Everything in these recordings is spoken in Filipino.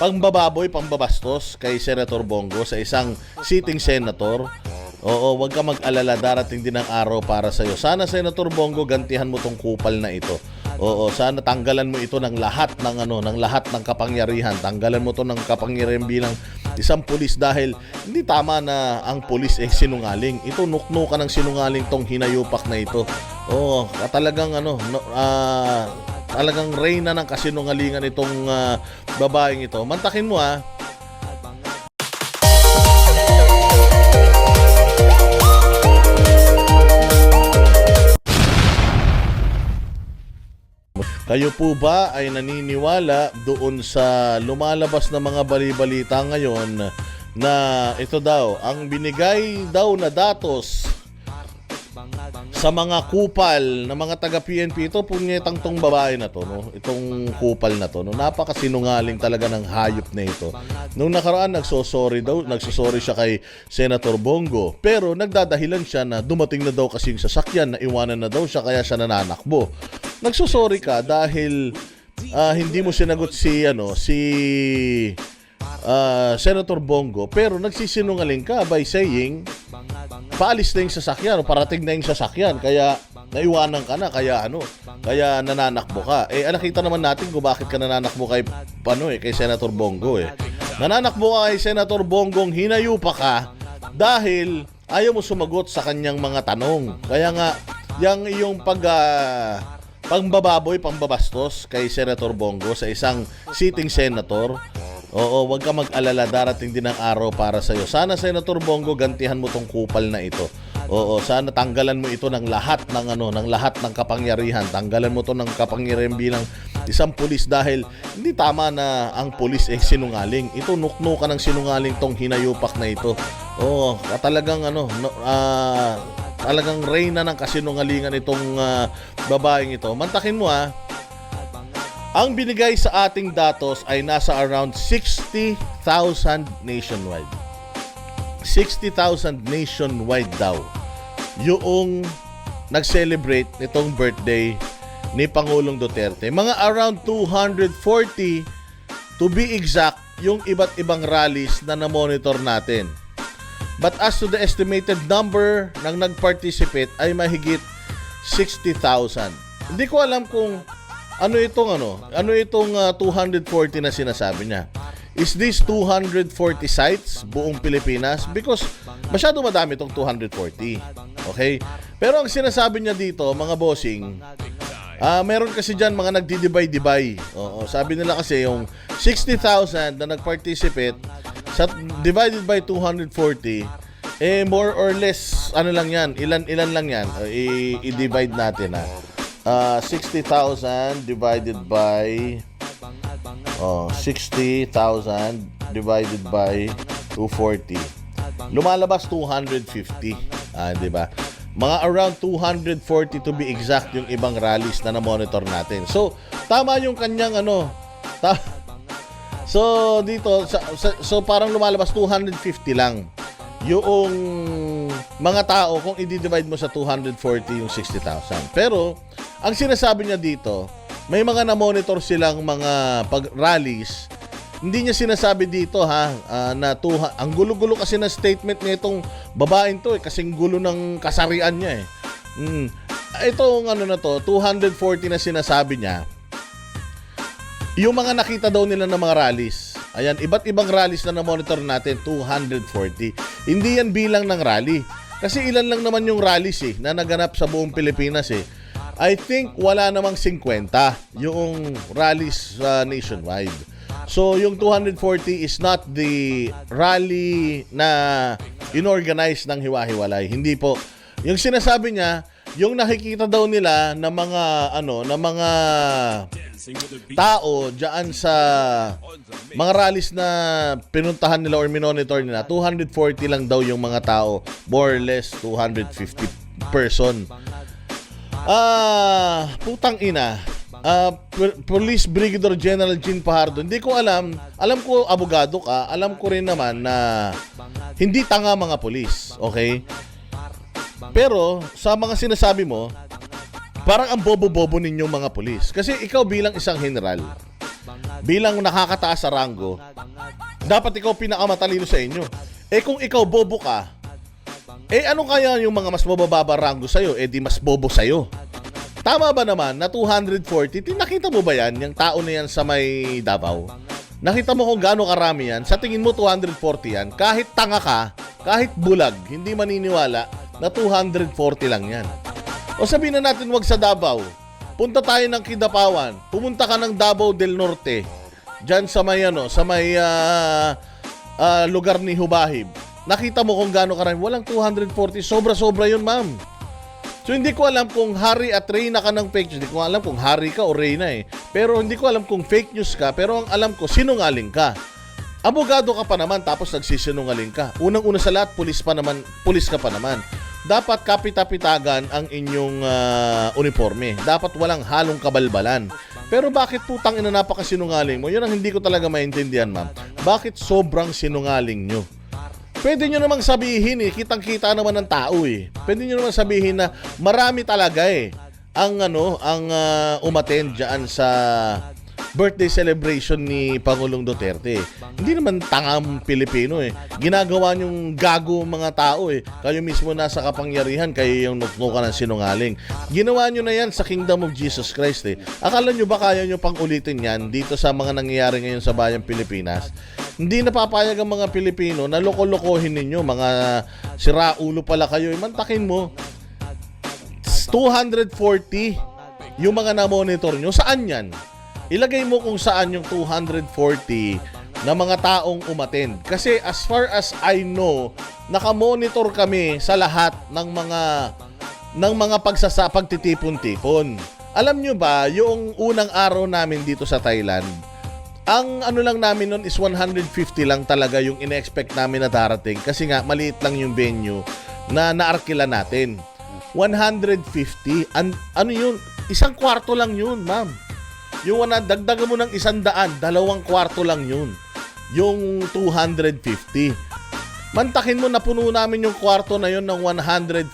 pangbababoy, pambabastos kay Senator Bongo sa isang sitting senator. Oo, wag ka mag-alala, darating din ang araw para sa iyo. Sana Senator Bongo, gantihan mo tong kupal na ito. Oo, sana tanggalan mo ito ng lahat ng lahat ng kapangyarihan. Tanggalan mo to ng kapangyarihan bilang isang pulis dahil hindi tama na ang pulis sinungaling. Ito nuknukan ng sinungaling tong hinayupak na ito. Oo, talagang talagang reyna ng kasinungalingan itong babaeng ito. Mantakin mo ha. Kayo po ba ay naniniwala doon sa lumalabas na mga bali-balita ngayon na ito daw, ang binigay daw na datos sa mga kupal na mga taga-PNP, ito punyetang tong babae na to, no? Itong kupal na to, no? Napakasinungaling talaga ng hayop na ito. Nung nakaraan nagsosorry siya kay Senator Bongo, pero nagdadahilan siya na dumating na daw kasi yung sasakyan, na iwanan na daw siya kaya siya nananakbo. Nagsosorry ka dahil hindi mo sinagot si Senator Bongo, pero nagsisinungaling ka by saying paalis na yung sasakyan o parating na yung sasakyan kaya naiwanan ka na, kaya nananakbo ka. Nakita naman natin kung bakit ka nananakbo kay Senator Bongo . Nananakbo ka kay Senator Bongong hinayupa ka dahil ayaw mo sumagot sa kanyang mga tanong. Kaya nga yang iyong pangbababoy, pambabastos kay Senator Bongo sa isang sitting senator. Oo, wag ka mag-alala, darating din ang araw para sa iyo. Sana Senator Bongo, gantihan mo tong kupal na ito. Oo, sana tanggalan mo ito ng lahat ng lahat ng kapangyarihan. Tanggalan mo to ng kapangyarihan bilang isang pulis dahil hindi tama na ang pulis sinungaling. Ito nuknukan ng sinungaling tong hinayupak na ito. Oo, talagang talagang reyna ng kasinungalingan itong babaeng ito. Mantakin mo ha. Ang binigay sa ating datos ay nasa around 60,000 nationwide. 60,000 nationwide daw yung nag-celebrate nitong birthday ni Pangulong Duterte. Mga around 240 to be exact yung iba't ibang rallies na na-monitor natin. But as to the estimated number ng nag-participate ay mahigit 60,000. Hindi ko alam kung ano itong 240 na sinasabi niya. Is this 240 sites buong Pilipinas? Because masyado madami itong 240. Okay? Pero ang sinasabi niya dito, mga bossing, meron kasi dyan mga nagdi-divide. Sabi nila kasi yung 60,000 na nag-participate divided by 240, more or less, lang yan, ilan lang yan. I-divide natin 60,000 divided by 60,000 divided by 240. Lumalabas 250. Di ba? Mga around 240 to be exact yung ibang rallies na na-monitor natin. So, tama yung kanyang So, dito, so parang lumalabas 250 lang yung mga tao kung i-divide mo sa 240 yung 60,000. Pero, ang sinasabi niya dito, may mga na-monitor silang mga pag-rallies. Hindi niya sinasabi dito na ang gulo-gulo kasi na statement nitong babaeng to kasing gulo ng kasarian niya . Itong 240 na sinasabi niya, yung mga nakita daw nila ng mga rallies. Ayan, iba't ibang rallies na na-monitor natin, 240. Hindi yan bilang ng rally. Kasi ilan lang naman yung rallies na naganap sa buong Pilipinas . I think wala namang 50 yung rallies nationwide. So, yung 240 is not the rally na inorganize ng hiwa-hiwalay. Hindi po. Yung sinasabi niya, yung nakikita daw nila na mga mga tao diyan sa mga rallies na pinuntahan nila or minonitor nila, 240 lang daw yung mga tao, more or less 250 person. Putang ina. Police Brigadier General Jean Fajardo, hindi ko alam ko abogado ka, alam ko rin naman na hindi tanga mga pulis, okay? Pero sa mga sinasabi mo, parang ang bobo-bobo ninyong mga pulis. Kasi ikaw bilang isang general, bilang nakakataas sa ranggo, Dapat ikaw pinakamatalino sa inyo. Eh kung ikaw bobo ka, eh ano kaya yung mga mas mabababa rango sa'yo? Eh di mas bobo sa'yo. Tama ba naman na 240? Nakita mo ba yan? Yung tao na yan sa may Davao? Nakita mo kung gaano karami yan? Sa tingin mo 240 yan? Kahit tanga ka, kahit bulag, hindi maniniwala na 240 lang yan. O sabihin na natin wag sa Davao. Punta tayo ng Kidapawan. Pumunta ka ng Davao del Norte. Diyan sa may lugar ni Hubahib. Nakita mo kung gaano karami. Walang 240. Sobra-sobra yun, ma'am. So hindi ko alam kung hari at reyna ka ng fake news. Hindi ko alam kung hari ka o reyna eh. Pero hindi ko alam kung fake news ka. Pero ang alam ko, sinungaling ka. Abogado ka pa naman tapos nagsisinungaling ka. Unang-una sa lahat, pulis ka pa naman. Dapat kapita-pitagan ang inyong uniforme. Dapat walang halong kabalbalan. Pero bakit putang ina napakasinungaling mo? Yun ang hindi ko talaga maintindihan, ma'am. Bakit sobrang sinungaling nyo? Pwede nyo namang sabihin kitang-kita naman ng tao eh. Pwede nyo namang sabihin na marami talaga ang umattend diyan sa birthday celebration ni Pangulong Duterte. Hindi naman tangam Pilipino eh. Ginagawa nyong gago mga tao eh. Kayo mismo nasa kapangyarihan, kayo yung nuknukan ng sinungaling. Ginawa nyo na yan sa Kingdom of Jesus Christ eh. Akala nyo ba kaya nyo pang ulitin yan dito sa mga nangyayari ngayon sa bayang Pilipinas? Hindi napapayag ang mga Pilipino na loko-lokohin ninyo. Mga siraulo pala kayo. Mantakin mo. 240 yung mga na-monitor nyo. Saan yan? Ilagay mo kung saan yung 240 na mga taong umattend. Kasi as far as I know, nakamonitor kami sa lahat ng mga pagtitipon-tipon. Alam nyo ba, yung unang araw namin dito sa Thailand, ang ano lang namin nun is 150 lang talaga yung ina-expect namin na darating. Kasi nga, maliit lang yung venue na naarkila natin. 150. Ano yun? Isang kwarto lang yun, ma'am. Yung dagdagan mo ng 100, 2 kwarto lang yun. Yung 250. Mantakin mo na puno namin yung kwarto na yun ng 150.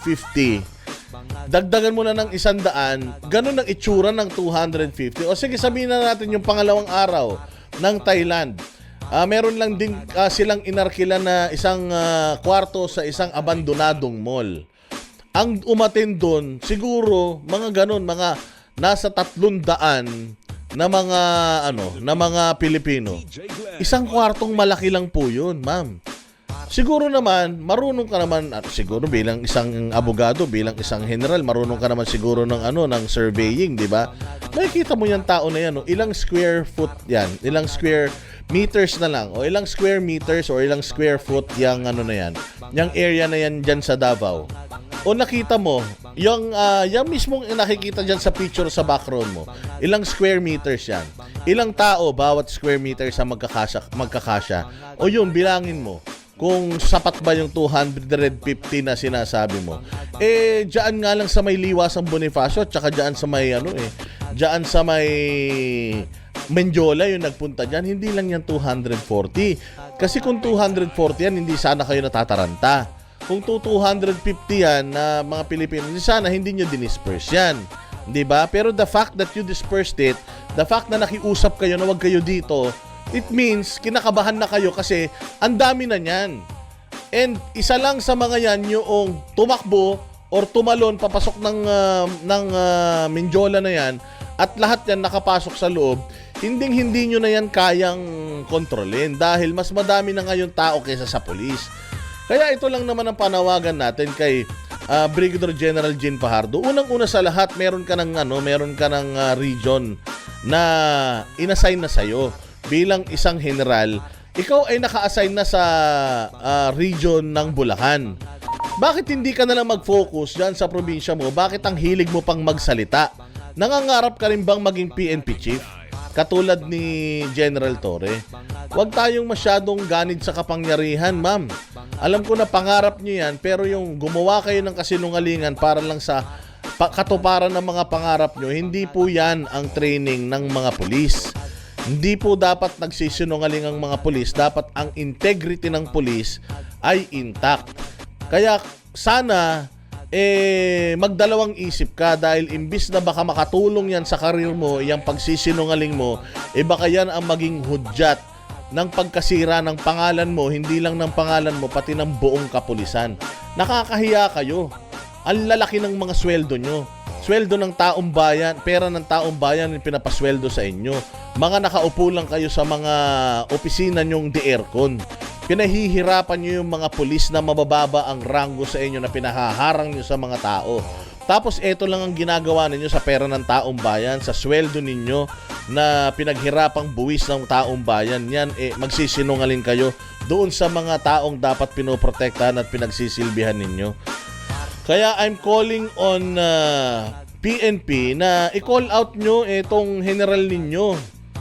Dagdagan mo na ng 100, ganun ang itsura ng 250. O sige, sabihin na natin yung pangalawang araw ng Thailand. Meron lang din silang inarkila na isang kwarto sa isang abandonadong mall. Ang umattend doon, siguro mga ganun, mga nasa 300 na mga Pilipino. Isang kwartong malaki lang po 'yun, ma'am. Siguro naman, marunong ka naman siguro bilang isang abogado, bilang isang general, marunong ka naman siguro ng surveying, 'di ba? Makikita mo 'yang tao na 'yan, ilang square foot 'yan, ilang square meters na lang, o ilang square meters or ilang square foot 'yang na 'yan. Yang area na 'yan diyan sa Davao. O nakita mo, yung mismong nakikita dyan sa picture sa background mo, ilang square meters yan. Ilang tao bawat square meters sa magkakasya. O yun, bilangin mo kung sapat ba yung 250 na sinasabi mo. Eh, dyan nga lang sa may Liwasang Bonifacio, tsaka dyan sa may dyan sa may Menjola yung nagpunta dyan, hindi lang yan 240. Kasi kung 240 yan, hindi sana kayo natataranta. Kung 250 yan na mga Pilipino, sana hindi nyo dinisperse yan. Diba? Pero the fact that you dispersed it, the fact na nakiusap kayo na wag kayo dito, it means kinakabahan na kayo kasi ang dami na yan. And isa lang sa mga yan yung tumakbo or tumalon papasok ng Menjola na yan at lahat yan nakapasok sa loob, hindi nyo na yan kayang kontrolin dahil mas madami na ngayon tao kaysa sa pulis. Kaya ito lang naman ang panawagan natin kay Brigadier General Jean Fajardo. Unang-una sa lahat, meron ka ng region na inassign na sa'yo bilang isang general. Ikaw ay naka-assign na sa region ng Bulacan. Bakit hindi ka na lang mag-focus dyan sa probinsya mo? Bakit ang hilig mo pang magsalita? Nangangarap ka rin bang maging PNP chief? Katulad ni General Torre. Huwag tayong masyadong ganid sa kapangyarihan, ma'am. Alam ko na pangarap nyo yan, pero yung gumawa kayo ng kasinungalingan para lang sa katuparan ng mga pangarap nyo, hindi po yan ang training ng mga pulis. Hindi po dapat nagsisinungaling ang mga pulis. Dapat ang integrity ng pulis ay intact. Kaya sana magdalawang isip ka dahil imbis na baka makatulong yan sa karir mo, yung pagsisinungaling mo, baka yan ang maging hudyat ng pagkasira ng pangalan mo, hindi lang ng pangalan mo, pati ng buong kapulisan. Nakakahiya kayo. Ang lalaki ng mga sweldo nyo. Sweldo ng taong bayan, pera ng taong bayan yung pinapasweldo sa inyo. Mga nakaupo lang kayo sa mga opisina nyong de aircon. Pinahihirapan nyo yung mga pulis na mabababa ang ranggo sa inyo na pinahaharang nyo sa mga tao. Tapos eto lang ang ginagawa ninyo sa pera ng taong bayan, sa sweldo ninyo na pinaghirapang buwis ng taong bayan. Yan, magsisinungaling kayo doon sa mga taong dapat pinoprotektahan at pinagsisilbihan ninyo. Kaya I'm calling on PNP na i-call out nyo itong general ninyo.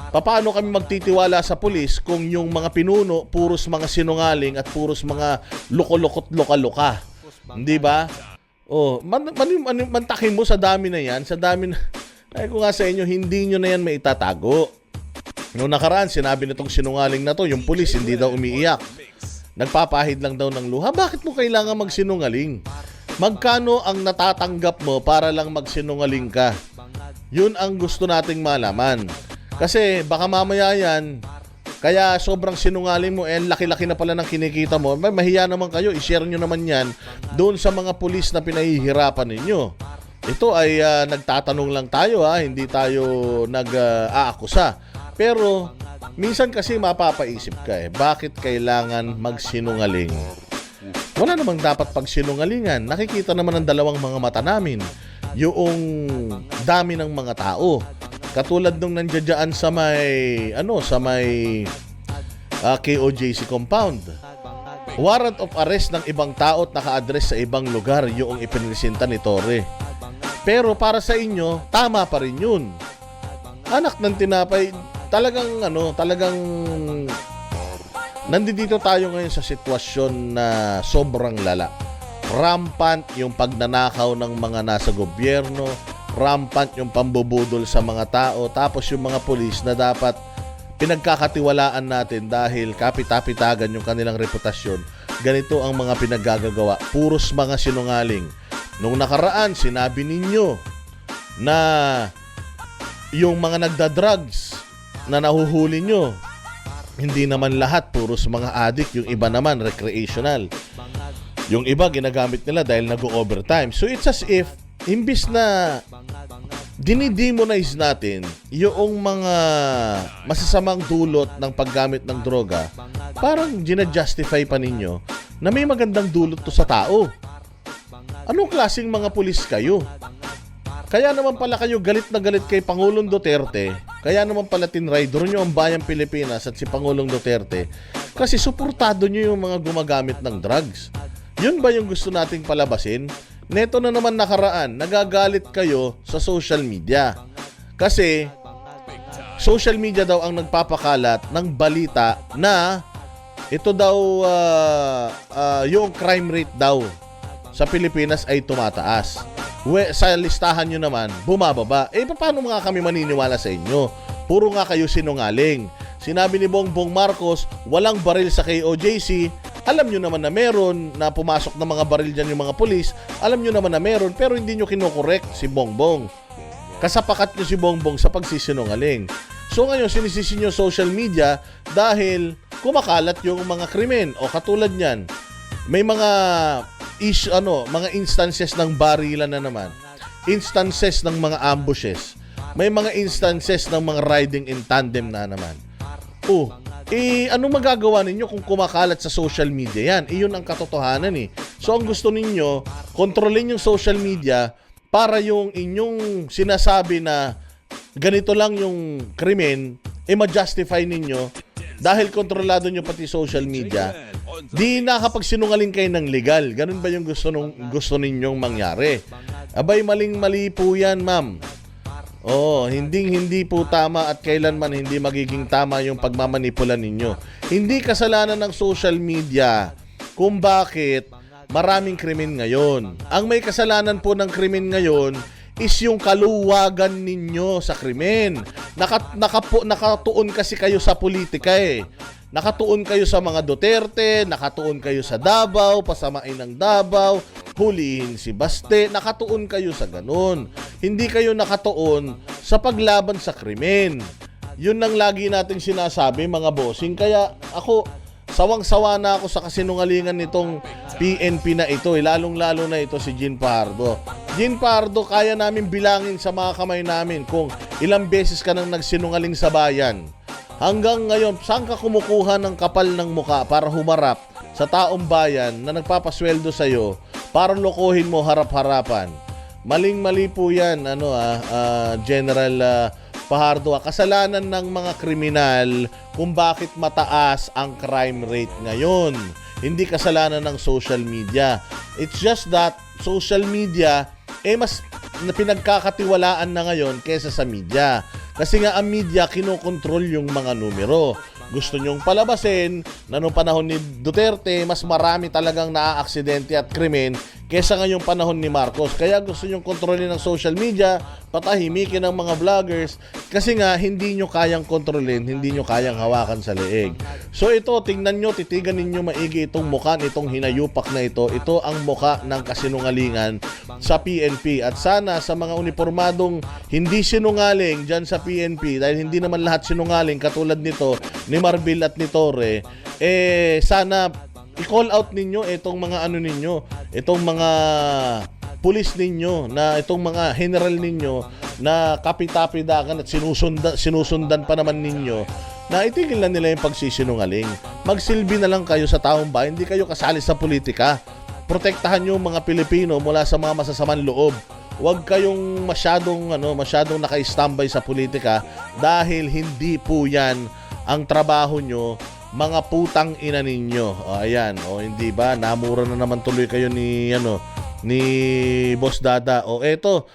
Paano kami magtitiwala sa pulis kung yung mga pinuno puros mga sinungaling at puros mga luko-lokot loka-loka? Hindi ba? Oh, mantakin mo sa dami na yan, sa dami na, ay ko nga sa inyo, hindi nyo na yan maitatago. Noong nakaraan, sinabi nitong sinungaling na to, yung pulis hindi daw umiiyak. Nagpapahid lang daw ng luha. Bakit mo kailangan magsinungaling? Magkano ang natatanggap mo para lang magsinungaling ka? Yun ang gusto nating malaman. Kasi baka mamaya yan, kaya sobrang sinungaling mo, laki-laki na pala ng kinikita mo, mahiya naman kayo, i-share nyo naman yan doon sa mga pulis na pinahihirapan ninyo. Ito ay nagtatanong lang tayo, hindi tayo nag-aakusa. Pero minsan kasi mapapaisip ka bakit kailangan magsinungaling? Wala namang dapat pagsinungalingan. Nakikita naman ng dalawang mga mata namin yung dami ng mga tao. Katulad nung nandiyan sa may KOJC compound. Warrant of arrest ng ibang tao at naka-address sa ibang lugar yung ipinresenta ni Torre. Pero para sa inyo, tama pa rin yun. Anak ng tinapay, talagang nandito tayo ngayon sa sitwasyon na sobrang lala. Rampant yung pagnanakaw ng mga nasa gobyerno, rampant yung pambubudol sa mga tao, tapos yung mga pulis na dapat pinagkakatiwalaan natin dahil kapit-apitagan yung kanilang reputasyon, ganito ang mga pinaggagawa, puros mga sinungaling. Nung nakaraan, sinabi ninyo na yung mga nagda-drugs na nahuhuli nyo, hindi naman lahat puros mga addict, yung iba naman recreational. Yung iba ginagamit nila dahil nag-overtime. So it's as if imbis na dinidemonize natin yung mga masasamang dulot ng paggamit ng droga, parang ginajustify pa ninyo na may magandang dulot to sa tao. Anong klaseng mga pulis kayo? Kaya naman pala kayo galit na galit kay Pangulong Duterte, kaya naman pala tinraidor nyo ang bayang Pilipinas at si Pangulong Duterte, kasi suportado nyo yung mga gumagamit ng drugs. Yun ba yung gusto nating palabasin? Neto na naman nakaraan, nagagalit kayo sa social media. Kasi social media daw ang nagpapakalat ng balita na ito daw yung crime rate daw sa Pilipinas ay tumataas. Sa listahan nyo naman, bumababa. Paano nga kami maniniwala sa inyo? Puro nga kayo sinungaling. Sinabi ni Bongbong Marcos, walang baril sa KOJC. Alam nyo naman na meron, na pumasok ng mga baril dyan yung mga pulis. Alam nyo naman na meron, pero hindi nyo kinokorek si Bongbong. Kasapakat nyo si Bongbong sa pagsisinungaling. So ngayon, sinisisi nyo social media dahil kumakalat yung mga krimen. O katulad nyan, may mga mga instances ng barilan na naman. Instances ng mga ambushes. May mga instances ng mga riding in tandem na naman. Anong magagawa ninyo kung kumakalat sa social media yan? Iyon ang katotohanan So ang gusto ninyo, kontrolin yung social media para yung inyong sinasabi na ganito lang yung krimen, ma-justify ninyo dahil kontrolado nyo pati social media. Di nakapagsinungaling kayo ng legal. Ganun ba yung gusto ninyong mangyari? Abay, maling-mali po yan, ma'am. Hindi po tama at kailanman hindi magiging tama yung pagmamanipula ninyo. Hindi kasalanan ng social media kung bakit maraming krimen ngayon. Ang may kasalanan po ng krimen ngayon is yung kaluwagan ninyo sa krimen. Nakatuon kasi kayo sa politika Nakatuon kayo sa mga Duterte, nakatuon kayo sa Davao, pasamain ng Davao, hulihin si Baste, nakatuon kayo sa ganun. Hindi kayo nakatuon sa paglaban sa krimen. Yun ang lagi nating sinasabi, mga bossing. Kaya ako, sawang-sawa na ako sa kasinungalingan nitong PNP na ito, lalong-lalo na ito si Jean Fajardo. Jean Fajardo, kaya namin bilangin sa mga kamay namin kung ilang beses ka nang nagsinungaling sa bayan. Hanggang ngayon, saan ka kumukuha ng kapal ng muka para humarap sa taong bayan na nagpapasweldo sa'yo para lokohin mo harap-harapan? Maling-mali po yan, General Fajardo. Kasalanan ng mga kriminal kung bakit mataas ang crime rate ngayon. Hindi kasalanan ng social media. It's just that social media mas pinagkakatiwalaan na ngayon kesa sa media. Kasi nga ang media kinokontrol yung mga numero. Gusto nyong palabasin na noong panahon ni Duterte, mas marami talagang naaaksidente at krimen kesa ngayong panahon ni Marcos. Kaya gusto nyong kontrolin ng social media, patahimikin ng mga vloggers, kasi nga hindi nyo kayang kontrolin, hindi nyo kayang hawakan sa leeg. So ito, tingnan nyo, titigan ninyo maigi itong mukha nitong hinayupak na ito. Ito ang mukha ng kasinungalingan sa PNP. At sana sa mga uniformadong hindi sinungaling dyan sa PNP, dahil hindi naman lahat sinungaling katulad nito ni Marbil at ni Torre, sana i-call out ninyo itong mga itong mga pulis ninyo, na itong mga general ninyo na kapitapidakan at sinusundan pa naman ninyo, na itigil na nila yung pagsisinungaling. Magsilbi na lang kayo sa taong bayan, hindi kayo kasali sa politika. Protektahan yung mga Pilipino mula sa mga masasamang loob. Huwag kayong masyadong naka-standby sa politika, dahil hindi po yan ang trabaho nyo, mga putang ina ninyo. Ayan, hindi ba? Namura na naman tuloy kayo ni Boss Dada. Eto,